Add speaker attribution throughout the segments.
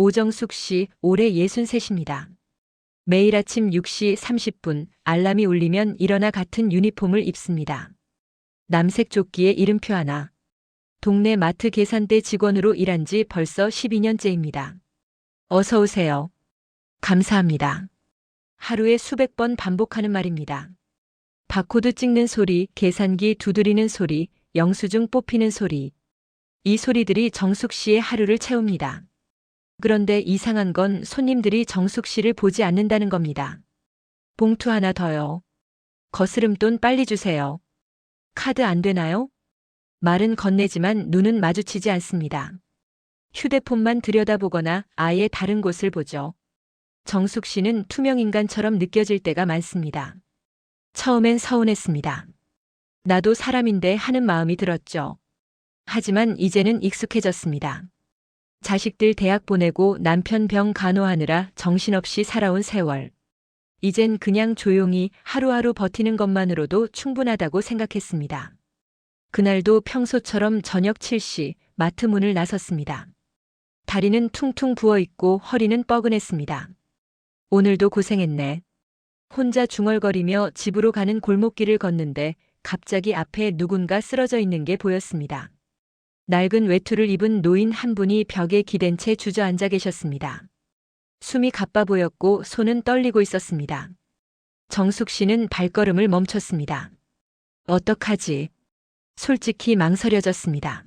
Speaker 1: 오정숙 씨, 올해 63입니다. 매일 아침 6시 30분 알람이 울리면 일어나 같은 유니폼을 입습니다. 남색 조끼에 이름표 하나. 동네 마트 계산대 직원으로 일한 지 벌써 12년째입니다. 어서 오세요. 감사합니다. 하루에 수백 번 반복하는 말입니다. 바코드 찍는 소리, 계산기 두드리는 소리, 영수증 뽑히는 소리. 이 소리들이 정숙 씨의 하루를 채웁니다. 그런데 이상한 건 손님들이 정숙 씨를 보지 않는다는 겁니다. 봉투 하나 더요. 거스름돈 빨리 주세요. 카드 안 되나요? 말은 건네지만 눈은 마주치지 않습니다. 휴대폰만 들여다보거나 아예 다른 곳을 보죠. 정숙 씨는 투명인간처럼 느껴질 때가 많습니다. 처음엔 서운했습니다. 나도 사람인데 하는 마음이 들었죠. 하지만 이제는 익숙해졌습니다. 자식들 대학 보내고 남편 병 간호하느라 정신없이 살아온 세월. 이젠 그냥 조용히 하루하루 버티는 것만으로도 충분하다고 생각했습니다. 그날도 평소처럼 저녁 7시 마트 문을 나섰습니다. 다리는 퉁퉁 부어있고 허리는 뻐근했습니다. 오늘도 고생했네. 혼자 중얼거리며 집으로 가는 골목길을 걷는데 갑자기 앞에 누군가 쓰러져 있는 게 보였습니다. 낡은 외투를 입은 노인 한 분이 벽에 기댄 채 주저앉아 계셨습니다. 숨이 가빠 보였고 손은 떨리고 있었습니다. 정숙 씨는 발걸음을 멈췄습니다. 어떡하지? 솔직히 망설여졌습니다.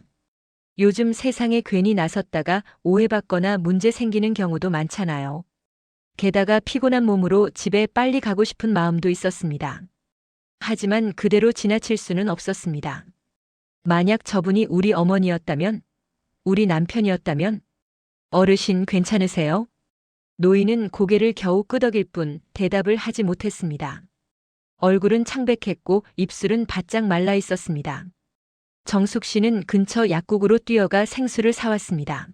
Speaker 1: 요즘 세상에 괜히 나섰다가 오해받거나 문제 생기는 경우도 많잖아요. 게다가 피곤한 몸으로 집에 빨리 가고 싶은 마음도 있었습니다. 하지만 그대로 지나칠 수는 없었습니다. 만약 저분이 우리 어머니였다면, 우리 남편이었다면, 어르신 괜찮으세요? 노인은 고개를 겨우 끄덕일 뿐 대답을 하지 못했습니다. 얼굴은 창백했고 입술은 바짝 말라 있었습니다. 정숙 씨는 근처 약국으로 뛰어가 생수를 사왔습니다.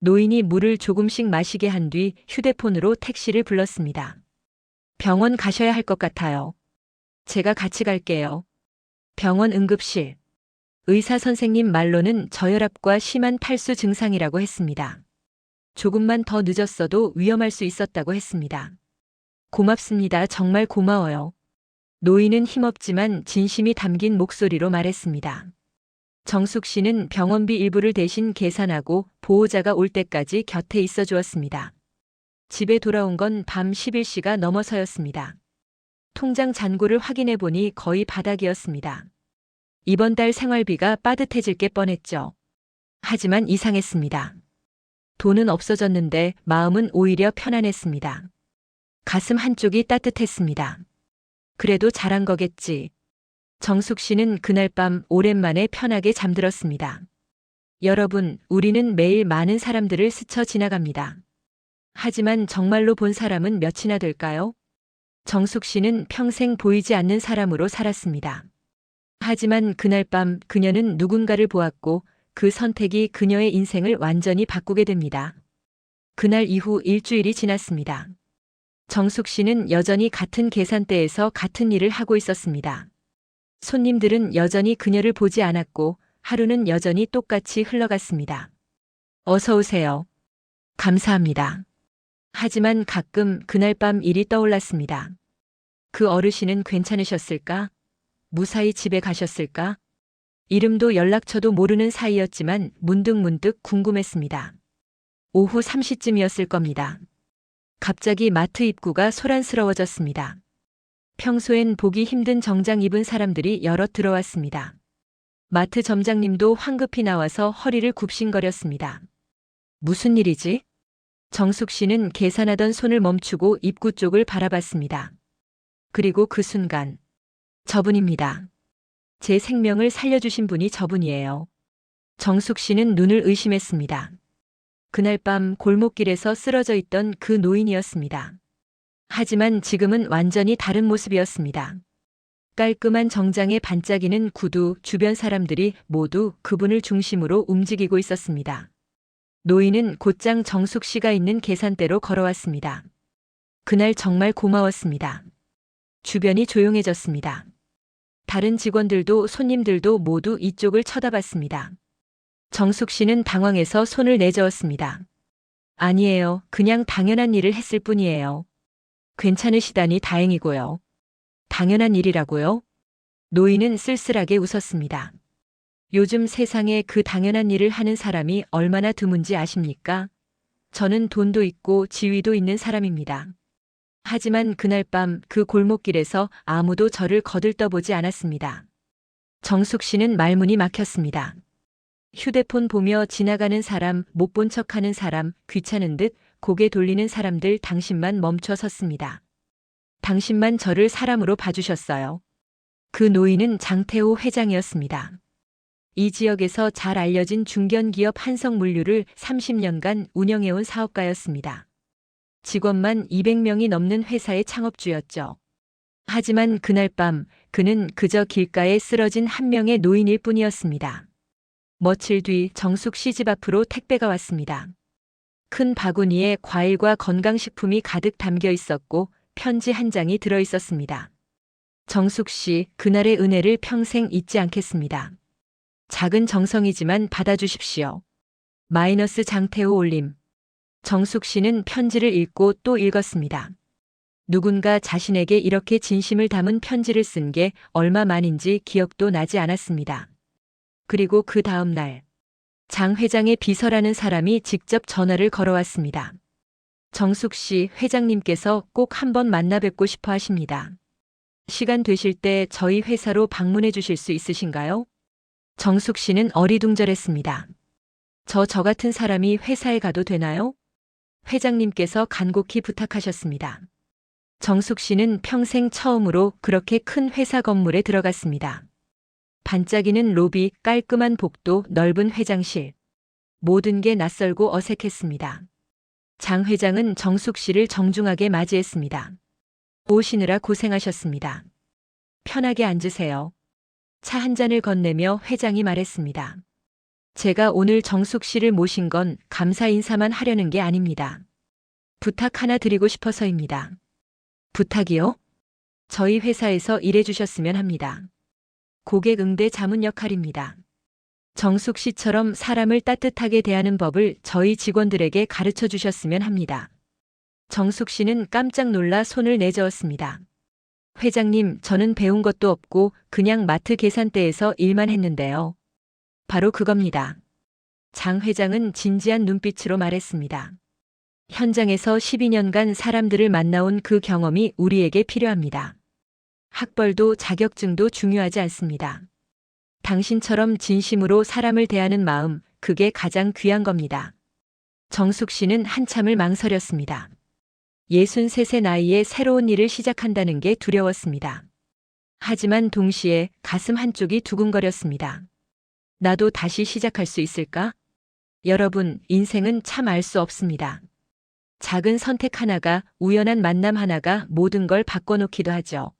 Speaker 1: 노인이 물을 조금씩 마시게 한 뒤 휴대폰으로 택시를 불렀습니다. 병원 가셔야 할 것 같아요. 제가 같이 갈게요. 병원 응급실. 의사 선생님 말로는 저혈압과 심한 탈수 증상이라고 했습니다. 조금만 더 늦었어도 위험할 수 있었다고 했습니다. 고맙습니다. 정말 고마워요. 노인은 힘없지만 진심이 담긴 목소리로 말했습니다. 정숙 씨는 병원비 일부를 대신 계산하고 보호자가 올 때까지 곁에 있어 주었습니다. 집에 돌아온 건 밤 11시가 넘어서였습니다. 통장 잔고를 확인해 보니 거의 바닥이었습니다. 이번 달 생활비가 빠듯해질 게 뻔했죠. 하지만 이상했습니다. 돈은 없어졌는데 마음은 오히려 편안했습니다. 가슴 한쪽이 따뜻했습니다. 그래도 잘한 거겠지. 정숙 씨는 그날 밤 오랜만에 편하게 잠들었습니다. 여러분, 우리는 매일 많은 사람들을 스쳐 지나갑니다. 하지만 정말로 본 사람은 몇이나 될까요? 정숙 씨는 평생 보이지 않는 사람으로 살았습니다. 하지만 그날 밤 그녀는 누군가를 보았고 그 선택이 그녀의 인생을 완전히 바꾸게 됩니다. 그날 이후 일주일이 지났습니다. 정숙 씨는 여전히 같은 계산대에서 같은 일을 하고 있었습니다. 손님들은 여전히 그녀를 보지 않았고 하루는 여전히 똑같이 흘러갔습니다. 어서 오세요. 감사합니다. 하지만 가끔 그날 밤 일이 떠올랐습니다. 그 어르신은 괜찮으셨을까? 무사히 집에 가셨을까? 이름도 연락처도 모르는 사이였지만 문득문득 궁금했습니다. 오후 3시쯤이었을 겁니다. 갑자기 마트 입구가 소란스러워졌습니다. 평소엔 보기 힘든 정장 입은 사람들이 여럿 들어왔습니다. 마트 점장님도 황급히 나와서 허리를 굽신거렸습니다. 무슨 일이지? 정숙 씨는 계산하던 손을 멈추고 입구 쪽을 바라봤습니다. 그리고 그 순간, 저분입니다. 제 생명을 살려주신 분이 저분이에요. 정숙 씨는 눈을 의심했습니다. 그날 밤 골목길에서 쓰러져 있던 그 노인이었습니다. 하지만 지금은 완전히 다른 모습이었습니다. 깔끔한 정장에 반짝이는 구두, 주변 사람들이 모두 그분을 중심으로 움직이고 있었습니다. 노인은 곧장 정숙 씨가 있는 계산대로 걸어왔습니다. 그날 정말 고마웠습니다. 주변이 조용해졌습니다. 다른 직원들도 손님들도 모두 이쪽을 쳐다봤습니다. 정숙 씨는 당황해서 손을 내저었습니다. 아니에요. 그냥 당연한 일을 했을 뿐이에요. 괜찮으시다니 다행이고요. 당연한 일이라고요? 노인은 쓸쓸하게 웃었습니다. 요즘 세상에 그 당연한 일을 하는 사람이 얼마나 드문지 아십니까? 저는 돈도 있고 지위도 있는 사람입니다. 하지만 그날 밤 그 골목길에서 아무도 저를 거들떠보지 않았습니다. 정숙 씨는 말문이 막혔습니다. 휴대폰 보며 지나가는 사람, 못 본 척하는 사람, 귀찮은 듯 고개 돌리는 사람들 당신만 멈춰 섰습니다. 당신만 저를 사람으로 봐주셨어요. 그 노인은 장태호 회장이었습니다. 이 지역에서 잘 알려진 중견기업 한성물류를 30년간 운영해온 사업가였습니다. 직원만 200명이 넘는 회사의 창업주였죠. 하지만 그날 밤 그는 그저 길가에 쓰러진 한 명의 노인일 뿐이었습니다. 며칠 뒤 정숙 씨 집 앞으로 택배가 왔습니다. 큰 바구니에 과일과 건강식품이 가득 담겨 있었고 편지 한 장이 들어 있었습니다. 정숙 씨, 그날의 은혜를 평생 잊지 않겠습니다. 작은 정성이지만 받아주십시오. 마이너스 장태호 올림. 정숙 씨는 편지를 읽고 또 읽었습니다. 누군가 자신에게 이렇게 진심을 담은 편지를 쓴 게 얼마 만인지 기억도 나지 않았습니다. 그리고 그 다음 날, 장 회장의 비서라는 사람이 직접 전화를 걸어왔습니다. 정숙 씨, 회장님께서 꼭 한번 만나 뵙고 싶어 하십니다. 시간 되실 때 저희 회사로 방문해 주실 수 있으신가요? 정숙 씨는 어리둥절했습니다. 저 같은 사람이 회사에 가도 되나요? 회장님께서 간곡히 부탁하셨습니다. 정숙 씨는 평생 처음으로 그렇게 큰 회사 건물에 들어갔습니다. 반짝이는 로비, 깔끔한 복도, 넓은 회장실. 모든 게 낯설고 어색했습니다. 장 회장은 정숙 씨를 정중하게 맞이했습니다. 오시느라 고생하셨습니다. 편하게 앉으세요. 차 한 잔을 건네며 회장이 말했습니다. 제가 오늘 정숙 씨를 모신 건 감사 인사만 하려는 게 아닙니다. 부탁 하나 드리고 싶어서입니다. 부탁이요? 저희 회사에서 일해 주셨으면 합니다. 고객 응대 자문 역할입니다. 정숙 씨처럼 사람을 따뜻하게 대하는 법을 저희 직원들에게 가르쳐 주셨으면 합니다. 정숙 씨는 깜짝 놀라 손을 내저었습니다. 회장님, 저는 배운 것도 없고 그냥 마트 계산대에서 일만 했는데요. 바로 그겁니다. 장 회장은 진지한 눈빛으로 말했습니다. 현장에서 12년간 사람들을 만나온 그 경험이 우리에게 필요합니다. 학벌도 자격증도 중요하지 않습니다. 당신처럼 진심으로 사람을 대하는 마음, 그게 가장 귀한 겁니다. 정숙 씨는 한참을 망설였습니다. 63세 나이에 새로운 일을 시작한다는 게 두려웠습니다. 하지만 동시에 가슴 한쪽이 두근거렸습니다. 나도 다시 시작할 수 있을까? 여러분, 인생은 참 알 수 없습니다. 작은 선택 하나가, 우연한 만남 하나가 모든 걸 바꿔놓기도 하죠.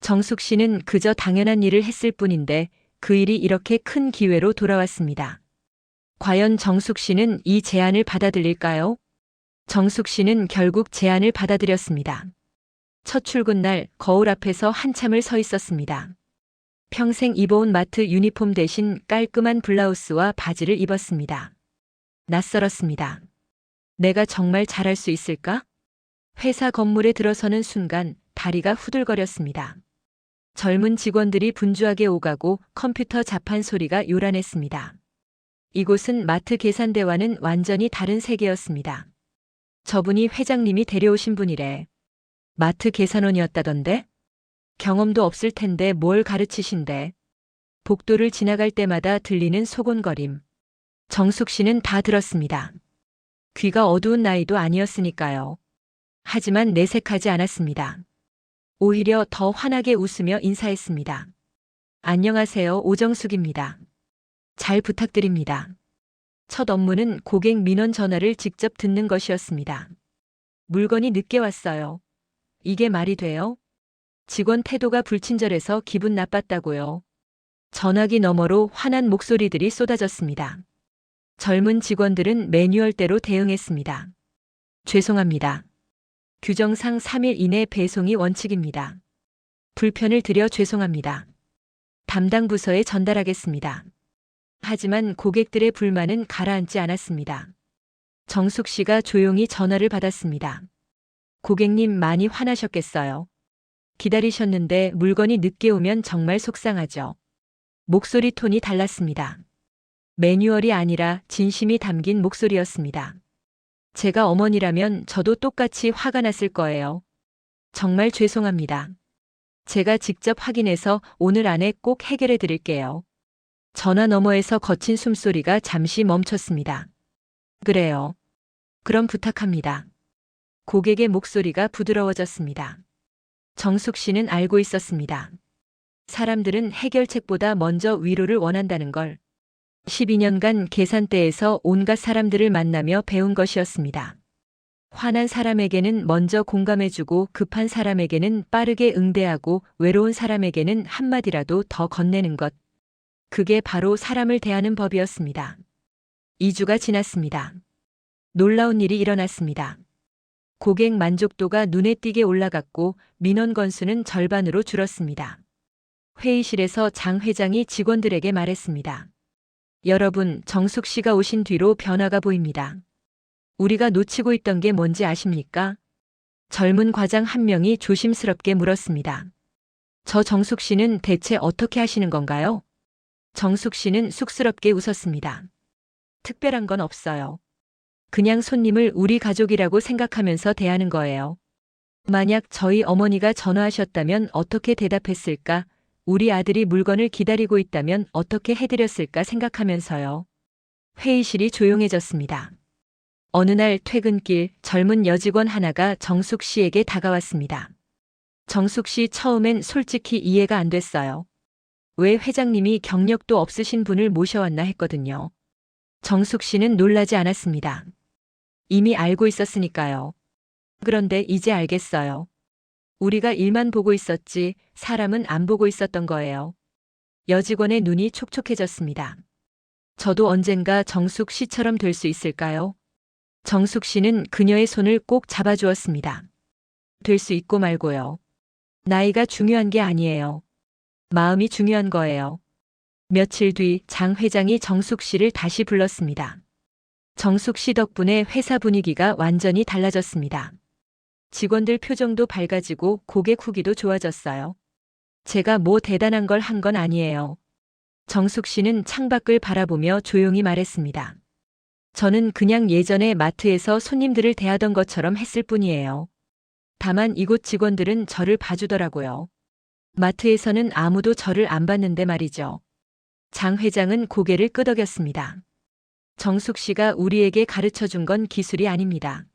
Speaker 1: 정숙 씨는 그저 당연한 일을 했을 뿐인데 그 일이 이렇게 큰 기회로 돌아왔습니다. 과연 정숙 씨는 이 제안을 받아들일까요? 정숙 씨는 결국 제안을 받아들였습니다. 첫 출근 날 거울 앞에서 한참을 서 있었습니다. 평생 입어온 마트 유니폼 대신 깔끔한 블라우스와 바지를 입었습니다. 낯설었습니다. 내가 정말 잘할 수 있을까? 회사 건물에 들어서는 순간 다리가 후들거렸습니다. 젊은 직원들이 분주하게 오가고 컴퓨터 자판 소리가 요란했습니다. 이곳은 마트 계산대와는 완전히 다른 세계였습니다. 저분이 회장님이 데려오신 분이래. 마트 계산원이었다던데? 경험도 없을 텐데 뭘 가르치신대. 복도를 지나갈 때마다 들리는 소곤거림. 정숙 씨는 다 들었습니다. 귀가 어두운 나이도 아니었으니까요. 하지만 내색하지 않았습니다. 오히려 더 환하게 웃으며 인사했습니다. 안녕하세요, 오정숙입니다. 잘 부탁드립니다. 첫 업무는 고객 민원 전화를 직접 듣는 것이었습니다. 물건이 늦게 왔어요. 이게 말이 돼요? 직원 태도가 불친절해서 기분 나빴다고요. 전화기 너머로 화난 목소리들이 쏟아졌습니다. 젊은 직원들은 매뉴얼대로 대응했습니다. 죄송합니다. 규정상 3일 이내 배송이 원칙입니다. 불편을 드려 죄송합니다. 담당 부서에 전달하겠습니다. 하지만 고객들의 불만은 가라앉지 않았습니다. 정숙 씨가 조용히 전화를 받았습니다. 고객님 많이 화나셨겠어요. 기다리셨는데 물건이 늦게 오면 정말 속상하죠. 목소리 톤이 달랐습니다. 매뉴얼이 아니라 진심이 담긴 목소리였습니다. 제가 어머니라면 저도 똑같이 화가 났을 거예요. 정말 죄송합니다. 제가 직접 확인해서 오늘 안에 꼭 해결해 드릴게요. 전화 너머에서 거친 숨소리가 잠시 멈췄습니다. 그래요. 그럼 부탁합니다. 고객의 목소리가 부드러워졌습니다. 정숙 씨는 알고 있었습니다. 사람들은 해결책보다 먼저 위로를 원한다는 걸. 12년간 계산대에서 온갖 사람들을 만나며 배운 것이었습니다. 화난 사람에게는 먼저 공감해주고 급한 사람에게는 빠르게 응대하고 외로운 사람에게는 한마디라도 더 건네는 것. 그게 바로 사람을 대하는 법이었습니다. 2주가 지났습니다. 놀라운 일이 일어났습니다. 고객 만족도가 눈에 띄게 올라갔고 민원 건수는 절반으로 줄었습니다. 회의실에서 장 회장이 직원들에게 말했습니다. 여러분, 정숙 씨가 오신 뒤로 변화가 보입니다. 우리가 놓치고 있던 게 뭔지 아십니까? 젊은 과장 한 명이 조심스럽게 물었습니다. 저 정숙 씨는 대체 어떻게 하시는 건가요? 정숙 씨는 쑥스럽게 웃었습니다. 특별한 건 없어요. 그냥 손님을 우리 가족이라고 생각하면서 대하는 거예요. 만약 저희 어머니가 전화하셨다면 어떻게 대답했을까? 우리 아들이 물건을 기다리고 있다면 어떻게 해드렸을까 생각하면서요. 회의실이 조용해졌습니다. 어느 날 퇴근길 젊은 여직원 하나가 정숙 씨에게 다가왔습니다. 정숙 씨 처음엔 솔직히 이해가 안 됐어요. 왜 회장님이 경력도 없으신 분을 모셔왔나 했거든요. 정숙 씨는 놀라지 않았습니다. 이미 알고 있었으니까요. 그런데 이제 알겠어요. 우리가 일만 보고 있었지 사람은 안 보고 있었던 거예요. 여직원의 눈이 촉촉해졌습니다. 저도 언젠가 정숙 씨처럼 될 수 있을까요? 정숙 씨는 그녀의 손을 꼭 잡아주었습니다. 될 수 있고 말고요. 나이가 중요한 게 아니에요. 마음이 중요한 거예요. 며칠 뒤 장 회장이 정숙 씨를 다시 불렀습니다. 정숙 씨 덕분에 회사 분위기가 완전히 달라졌습니다. 직원들 표정도 밝아지고 고객 후기도 좋아졌어요. 제가 뭐 대단한 걸 한 건 아니에요. 정숙 씨는 창밖을 바라보며 조용히 말했습니다. 저는 그냥 예전에 마트에서 손님들을 대하던 것처럼 했을 뿐이에요. 다만 이곳 직원들은 저를 봐주더라고요. 마트에서는 아무도 저를 안 봤는데 말이죠. 장 회장은 고개를 끄덕였습니다. 정숙 씨가 우리에게 가르쳐 준 건 기술이 아닙니다.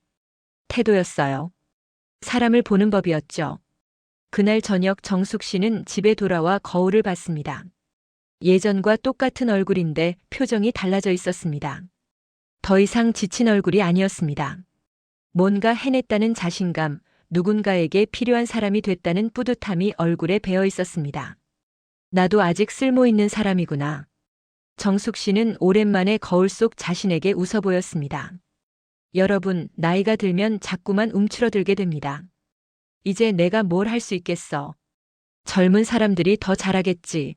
Speaker 1: 태도였어요. 사람을 보는 법이었죠. 그날 저녁 정숙 씨는 집에 돌아와 거울을 봤습니다. 예전과 똑같은 얼굴인데 표정이 달라져 있었습니다. 더 이상 지친 얼굴이 아니었습니다. 뭔가 해냈다는 자신감, 누군가에게 필요한 사람이 됐다는 뿌듯함이 얼굴에 배어 있었습니다. 나도 아직 쓸모 있는 사람이구나. 정숙 씨는 오랜만에 거울 속 자신에게 웃어 보였습니다. 여러분, 나이가 들면 자꾸만 움츠러들게 됩니다. 이제 내가 뭘 할 수 있겠어. 젊은 사람들이 더 잘하겠지.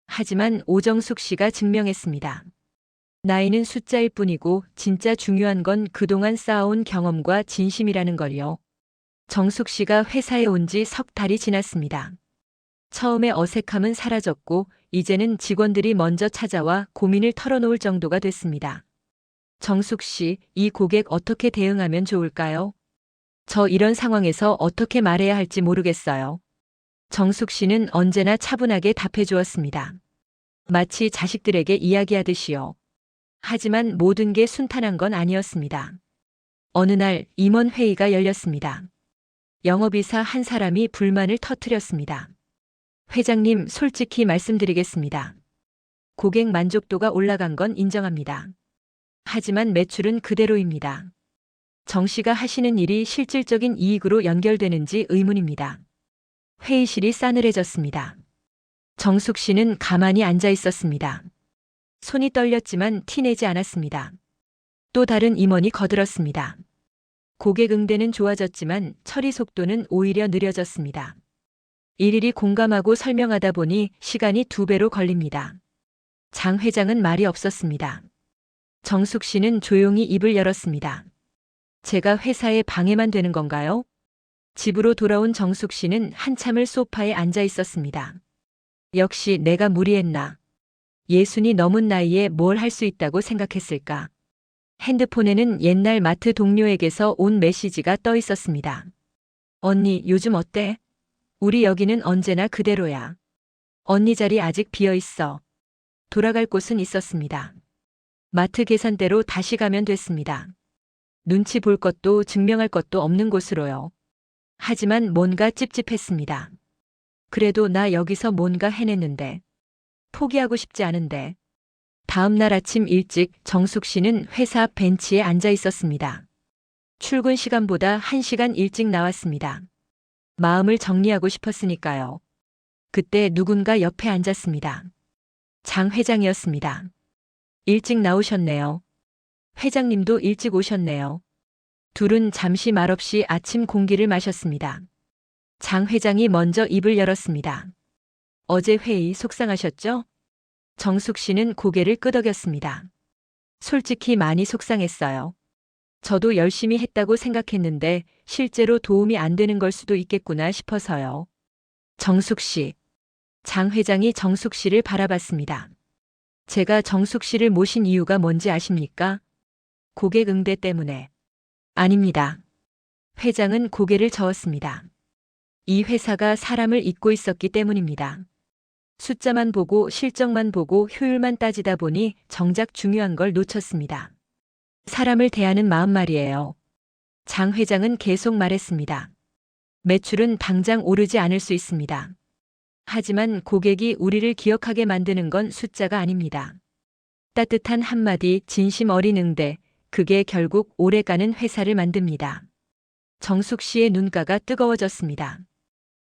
Speaker 1: 하지만 오정숙 씨가 증명했습니다. 나이는 숫자일 뿐이고 진짜 중요한 건 그동안 쌓아온 경험과 진심이라는 걸요. 정숙 씨가 회사에 온 지 석 달이 지났습니다. 처음에 어색함은 사라졌고 이제는 직원들이 먼저 찾아와 고민을 털어놓을 정도가 됐습니다. 정숙 씨, 이 고객 어떻게 대응하면 좋을까요? 저 이런 상황에서 어떻게 말해야 할지 모르겠어요. 정숙 씨는 언제나 차분하게 답해 주었습니다. 마치 자식들에게 이야기하듯이요. 하지만 모든 게 순탄한 건 아니었습니다. 어느 날 임원 회의가 열렸습니다. 영업이사 한 사람이 불만을 터뜨렸습니다. 회장님, 솔직히 말씀드리겠습니다. 고객 만족도가 올라간 건 인정합니다. 하지만 매출은 그대로입니다. 정 씨가 하시는 일이 실질적인 이익으로 연결되는지 의문입니다. 회의실이 싸늘해졌습니다. 정숙 씨는 가만히 앉아 있었습니다. 손이 떨렸지만 티내지 않았습니다. 또 다른 임원이 거들었습니다. 고객 응대는 좋아졌지만 처리 속도는 오히려 느려졌습니다. 일일이 공감하고 설명하다 보니 시간이 2배로 걸립니다. 장 회장은 말이 없었습니다. 정숙 씨는 조용히 입을 열었습니다. 제가 회사에 방해만 되는 건가요? 집으로 돌아온 정숙 씨는 한참을 소파에 앉아 있었습니다. 역시 내가 무리했나. 예순이 넘은 나이에 뭘 할 수 있다고 생각했을까. 핸드폰에는 옛날 마트 동료에게서 온 메시지가 떠 있었습니다. 언니, 요즘 어때? 우리 여기는 언제나 그대로야. 언니 자리 아직 비어 있어. 돌아갈 곳은 있었습니다. 마트 계산대로 다시 가면 됐습니다. 눈치 볼 것도 증명할 것도 없는 곳으로요. 하지만 뭔가 찝찝했습니다. 그래도 나 여기서 뭔가 해냈는데. 포기하고 싶지 않은데. 다음 날 아침 일찍 정숙 씨는 회사 앞 벤치에 앉아 있었습니다. 출근 시간보다 1시간 일찍 나왔습니다. 마음을 정리하고 싶었으니까요. 그때 누군가 옆에 앉았습니다. 장 회장이었습니다. 일찍 나오셨네요. 회장님도 일찍 오셨네요. 둘은 잠시 말없이 아침 공기를 마셨습니다. 장 회장이 먼저 입을 열었습니다. 어제 회의 속상하셨죠? 정숙 씨는 고개를 끄덕였습니다. 솔직히 많이 속상했어요. 저도 열심히 했다고 생각했는데 실제로 도움이 안 되는 걸 수도 있겠구나 싶어서요. 정숙 씨. 장 회장이 정숙 씨를 바라봤습니다. 제가 정숙 씨를 모신 이유가 뭔지 아십니까? 고객 응대 때문에. 아닙니다. 회장은 고개를 저었습니다. 이 회사가 사람을 잊고 있었기 때문입니다. 숫자만 보고 실적만 보고 효율만 따지다 보니 정작 중요한 걸 놓쳤습니다. 사람을 대하는 마음 말이에요. 장 회장은 계속 말했습니다. 매출은 당장 오르지 않을 수 있습니다. 하지만 고객이 우리를 기억하게 만드는 건 숫자가 아닙니다. 따뜻한 한마디 진심 어린 응대, 그게 결국 오래가는 회사를 만듭니다. 정숙 씨의 눈가가 뜨거워졌습니다.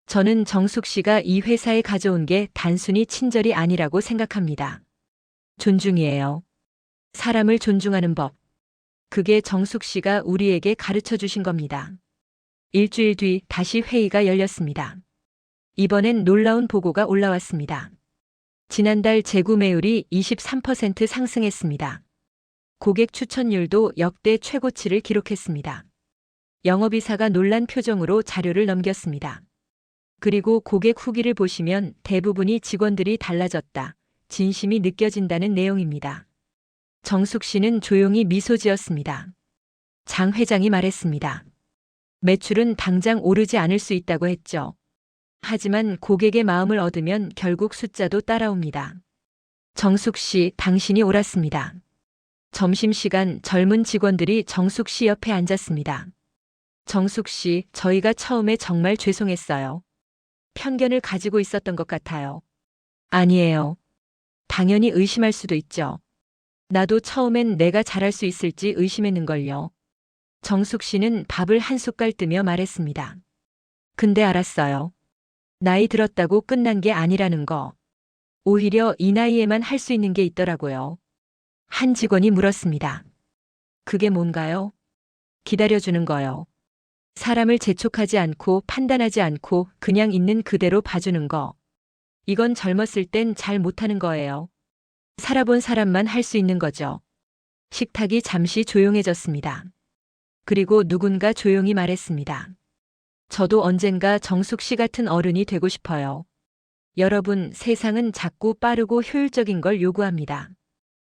Speaker 1: 저는 정숙 씨가 이 회사에 가져온 게 단순히 친절이 아니라고 생각합니다. 존중이에요. 사람을 존중하는 법. 그게 정숙 씨가 우리에게 가르쳐 주신 겁니다. 일주일 뒤 다시 회의가 열렸습니다. 이번엔 놀라운 보고가 올라왔습니다. 지난달 재구매율이 23% 상승했습니다. 고객 추천율도 역대 최고치를 기록했습니다. 영업이사가 놀란 표정으로 자료를 넘겼습니다. 그리고 고객 후기를 보시면 대부분이 직원들이 달라졌다, 진심이 느껴진다는 내용입니다. 정숙 씨는 조용히 미소 지었습니다. 장 회장이 말했습니다. 매출은 당장 오르지 않을 수 있다고 했죠. 하지만 고객의 마음을 얻으면 결국 숫자도 따라옵니다. 정숙 씨, 당신이 옳았습니다. 점심시간 젊은 직원들이 정숙 씨 옆에 앉았습니다. 정숙 씨, 저희가 처음에 정말 죄송했어요. 편견을 가지고 있었던 것 같아요. 아니에요. 당연히 의심할 수도 있죠. 나도 처음엔 내가 잘할 수 있을지 의심했는걸요. 정숙 씨는 밥을 한 숟갈 뜨며 말했습니다. 근데 알았어요. 나이 들었다고 끝난 게 아니라는 거. 오히려 이 나이에만 할 수 있는 게 있더라고요. 한 직원이 물었습니다. 그게 뭔가요? 기다려주는 거요. 사람을 재촉하지 않고 판단하지 않고 그냥 있는 그대로 봐주는 거. 이건 젊었을 땐 잘 못하는 거예요. 살아본 사람만 할 수 있는 거죠. 식탁이 잠시 조용해졌습니다. 그리고 누군가 조용히 말했습니다. 저도 언젠가 정숙 씨 같은 어른이 되고 싶어요. 여러분, 세상은 작고 빠르고 효율적인 걸 요구합니다.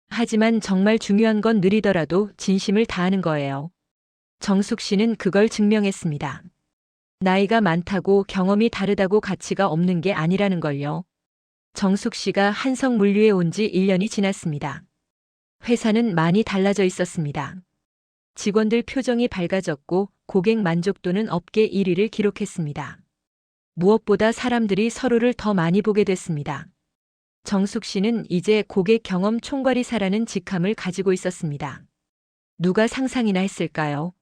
Speaker 1: 하지만 정말 중요한 건 느리더라도 진심을 다하는 거예요. 정숙 씨는 그걸 증명했습니다. 나이가 많다고 경험이 다르다고 가치가 없는 게 아니라는 걸요. 정숙 씨가 한성물류에 온 지 1년이 지났습니다. 회사는 많이 달라져 있었습니다. 직원들 표정이 밝아졌고 고객 만족도는 업계 1위를 기록했습니다. 무엇보다 사람들이 서로를 더 많이 보게 됐습니다. 정숙 씨는 이제 고객 경험 총괄이사라는 직함을 가지고 있었습니다. 누가 상상이나 했을까요?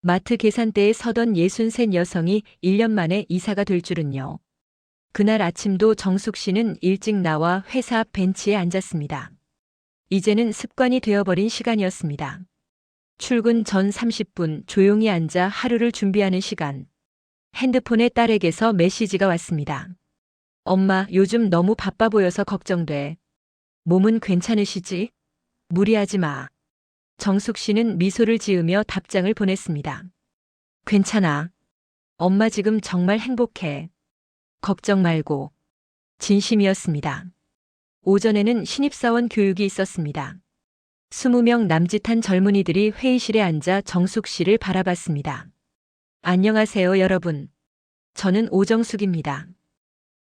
Speaker 1: 마트 계산대에 서던 63 여성이 1년 만에 이사가 될 줄은요. 그날 아침도 정숙 씨는 일찍 나와 회사 앞 벤치에 앉았습니다. 이제는 습관이 되어버린 시간이었습니다. 출근 전 30분 조용히 앉아 하루를 준비하는 시간. 핸드폰에 딸에게서 메시지가 왔습니다. 엄마, 요즘 너무 바빠 보여서 걱정돼. 몸은 괜찮으시지? 무리하지 마. 정숙 씨는 미소를 지으며 답장을 보냈습니다. 괜찮아. 엄마 지금 정말 행복해. 걱정 말고. 진심이었습니다. 오전에는 신입사원 교육이 있었습니다. 20명 남짓한 젊은이들이 회의실에 앉아 정숙 씨를 바라봤습니다. 안녕하세요, 여러분. 저는 오정숙입니다.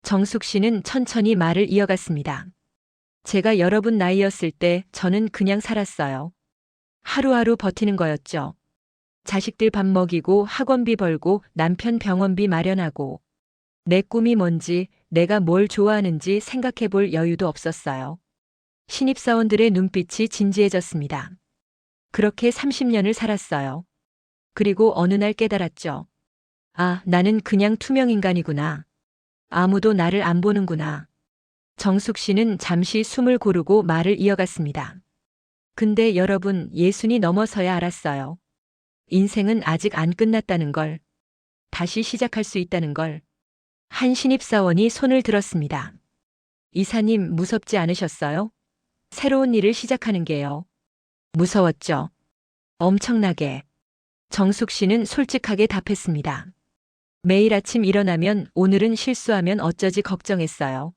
Speaker 1: 정숙 씨는 천천히 말을 이어갔습니다. 제가 여러분 나이였을 때 저는 그냥 살았어요. 하루하루 버티는 거였죠. 자식들 밥 먹이고 학원비 벌고 남편 병원비 마련하고 내 꿈이 뭔지 내가 뭘 좋아하는지 생각해 볼 여유도 없었어요. 신입사원들의 눈빛이 진지해졌습니다. 그렇게 30년을 살았어요. 그리고 어느 날 깨달았죠. 아, 나는 그냥 투명인간이구나. 아무도 나를 안 보는구나. 정숙 씨는 잠시 숨을 고르고 말을 이어갔습니다. 근데 여러분, 예순이 넘어서야 알았어요. 인생은 아직 안 끝났다는 걸. 다시 시작할 수 있다는 걸. 한 신입사원이 손을 들었습니다. 이사님, 무섭지 않으셨어요? 새로운 일을 시작하는 게요. 무서웠죠. 엄청나게. 정숙 씨는 솔직하게 답했습니다. 매일 아침 일어나면 오늘은 실수하면 어쩌지 걱정했어요.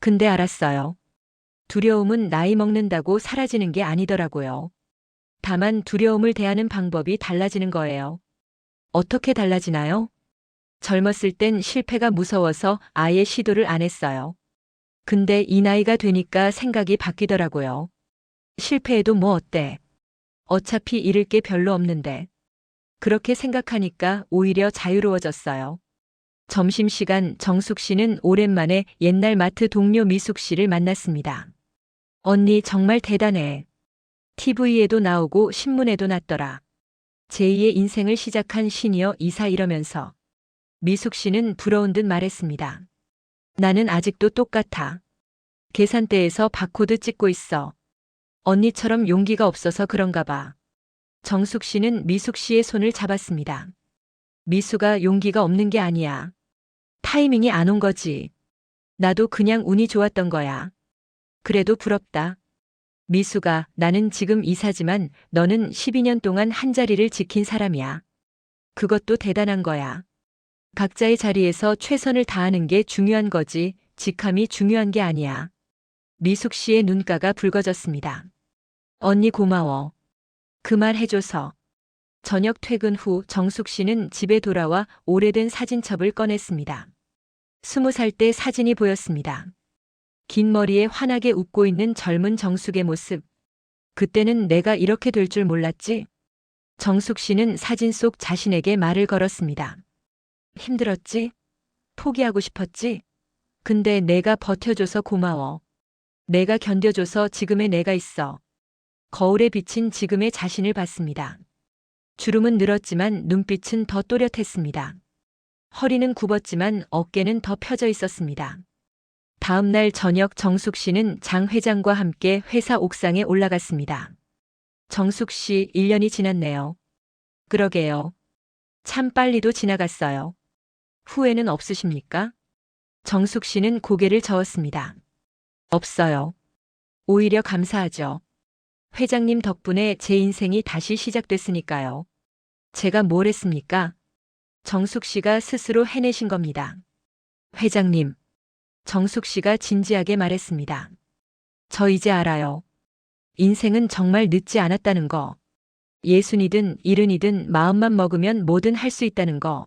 Speaker 1: 근데 알았어요. 두려움은 나이 먹는다고 사라지는 게 아니더라고요. 다만 두려움을 대하는 방법이 달라지는 거예요. 어떻게 달라지나요? 젊었을 땐 실패가 무서워서 아예 시도를 안 했어요. 근데 이 나이가 되니까 생각이 바뀌더라고요. 실패해도 뭐 어때? 어차피 잃을 게 별로 없는데. 그렇게 생각하니까 오히려 자유로워졌어요. 점심시간 정숙 씨는 오랜만에 옛날 마트 동료 미숙 씨를 만났습니다. 언니 정말 대단해. TV에도 나오고 신문에도 났더라. 제2의 인생을 시작한 시니어 이사 이러면서 미숙 씨는 부러운 듯 말했습니다. 나는 아직도 똑같아. 계산대에서 바코드 찍고 있어. 언니처럼 용기가 없어서 그런가 봐. 정숙 씨는 미숙 씨의 손을 잡았습니다. 미숙아, 용기가 없는 게 아니야. 타이밍이 안 온 거지. 나도 그냥 운이 좋았던 거야. 그래도 부럽다. 미숙아, 나는 지금 이사지만 너는 12년 동안 한 자리를 지킨 사람이야. 그것도 대단한 거야. 각자의 자리에서 최선을 다하는 게 중요한 거지, 직함이 중요한 게 아니야. 미숙 씨의 눈가가 붉어졌습니다. 언니 고마워. 그 말 해줘서. 저녁 퇴근 후 정숙 씨는 집에 돌아와 오래된 사진첩을 꺼냈습니다. 20살 때 사진이 보였습니다. 긴 머리에 환하게 웃고 있는 젊은 정숙의 모습. 그때는 내가 이렇게 될 줄 몰랐지? 정숙 씨는 사진 속 자신에게 말을 걸었습니다. 힘들었지? 포기하고 싶었지? 근데 내가 버텨줘서 고마워. 내가 견뎌줘서 지금의 내가 있어. 거울에 비친 지금의 자신을 봤습니다. 주름은 늘었지만 눈빛은 더 또렷했습니다. 허리는 굽었지만 어깨는 더 펴져 있었습니다. 다음 날 저녁 정숙 씨는 장 회장과 함께 회사 옥상에 올라갔습니다. 정숙 씨, 1년이 지났네요. 그러게요. 참 빨리도 지나갔어요. 후회는 없으십니까? 정숙 씨는 고개를 저었습니다. 없어요. 오히려 감사하죠. 회장님 덕분에 제 인생이 다시 시작됐으니까요. 제가 뭘 했습니까? 정숙 씨가 스스로 해내신 겁니다. 회장님. 정숙 씨가 진지하게 말했습니다. 저 이제 알아요. 인생은 정말 늦지 않았다는 거. 60이든 70이든 마음만 먹으면 뭐든 할 수 있다는 거.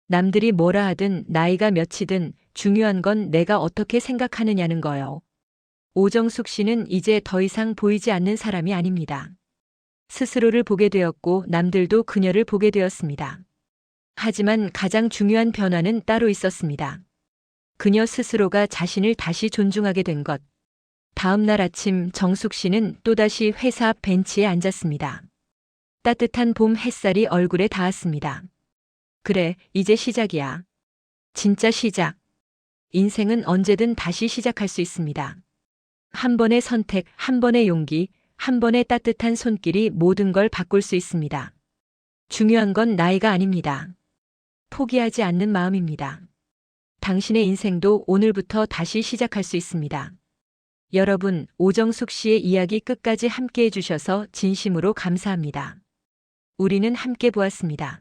Speaker 1: 남들이 뭐라 하든 나이가 몇이든 중요한 건 내가 어떻게 생각하느냐는 거요. 오정숙 씨는 이제 더 이상 보이지 않는 사람이 아닙니다. 스스로를 보게 되었고 남들도 그녀를 보게 되었습니다. 하지만 가장 중요한 변화는 따로 있었습니다. 그녀 스스로가 자신을 다시 존중하게 된 것. 다음 날 아침 정숙 씨는 또다시 회사 앞 벤치에 앉았습니다. 따뜻한 봄 햇살이 얼굴에 닿았습니다. 그래, 이제 시작이야. 진짜 시작. 인생은 언제든 다시 시작할 수 있습니다. 한 번의 선택, 한 번의 용기, 한 번의 따뜻한 손길이 모든 걸 바꿀 수 있습니다. 중요한 건 나이가 아닙니다. 포기하지 않는 마음입니다. 당신의 인생도 오늘부터 다시 시작할 수 있습니다. 여러분, 오정숙 씨의 이야기 끝까지 함께 해주셔서 진심으로 감사합니다. 우리는 함께 보았습니다.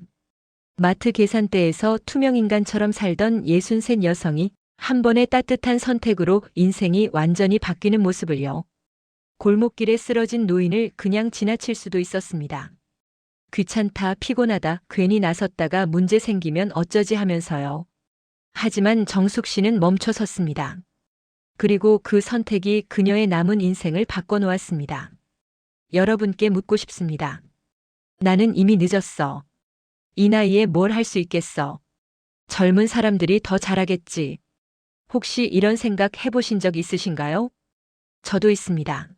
Speaker 1: 마트 계산대에서 투명인간처럼 살던 63 여성이 한 번의 따뜻한 선택으로 인생이 완전히 바뀌는 모습을요. 골목길에 쓰러진 노인을 그냥 지나칠 수도 있었습니다. 귀찮다, 피곤하다, 괜히 나섰다가 문제 생기면 어쩌지 하면서요. 하지만 정숙 씨는 멈춰 섰습니다. 그리고 그 선택이 그녀의 남은 인생을 바꿔놓았습니다. 여러분께 묻고 싶습니다. 나는 이미 늦었어. 이 나이에 뭘 할 수 있겠어. 젊은 사람들이 더 잘하겠지. 혹시 이런 생각 해보신 적 있으신가요? 저도 있습니다.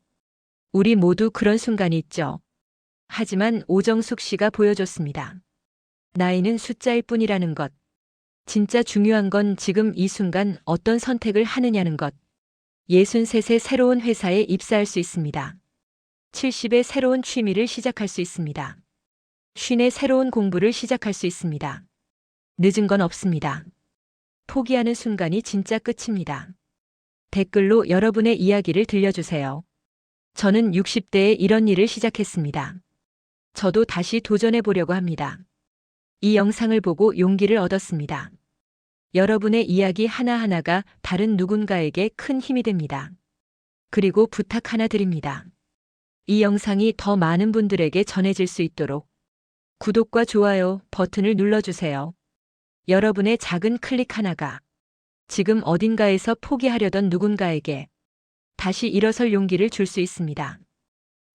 Speaker 1: 우리 모두 그런 순간이 있죠. 하지만 오정숙 씨가 보여줬습니다. 나이는 숫자일 뿐이라는 것. 진짜 중요한 건 지금 이 순간 어떤 선택을 하느냐는 것. 63세 새로운 회사에 입사할 수 있습니다. 70의 새로운 취미를 시작할 수 있습니다. 50의 새로운 공부를 시작할 수 있습니다. 늦은 건 없습니다. 포기하는 순간이 진짜 끝입니다. 댓글로 여러분의 이야기를 들려주세요. 저는 60대에 이런 일을 시작했습니다. 저도 다시 도전해 보려고 합니다. 이 영상을 보고 용기를 얻었습니다. 여러분의 이야기 하나하나가 다른 누군가에게 큰 힘이 됩니다. 그리고 부탁 하나 드립니다. 이 영상이 더 많은 분들에게 전해질 수 있도록 구독과 좋아요 버튼을 눌러주세요. 여러분의 작은 클릭 하나가 지금 어딘가에서 포기하려던 누군가에게 다시 일어설 용기를 줄 수 있습니다.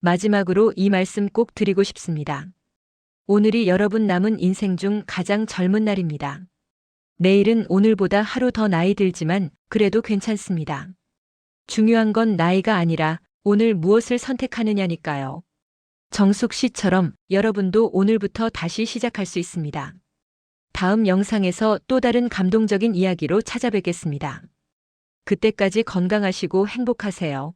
Speaker 1: 마지막으로 이 말씀 꼭 드리고 싶습니다. 오늘이 여러분 남은 인생 중 가장 젊은 날입니다. 내일은 오늘보다 하루 더 나이 들지만 그래도 괜찮습니다. 중요한 건 나이가 아니라 오늘 무엇을 선택하느냐니까요. 정숙 씨처럼 여러분도 오늘부터 다시 시작할 수 있습니다. 다음 영상에서 또 다른 감동적인 이야기로 찾아뵙겠습니다. 그때까지 건강하시고 행복하세요.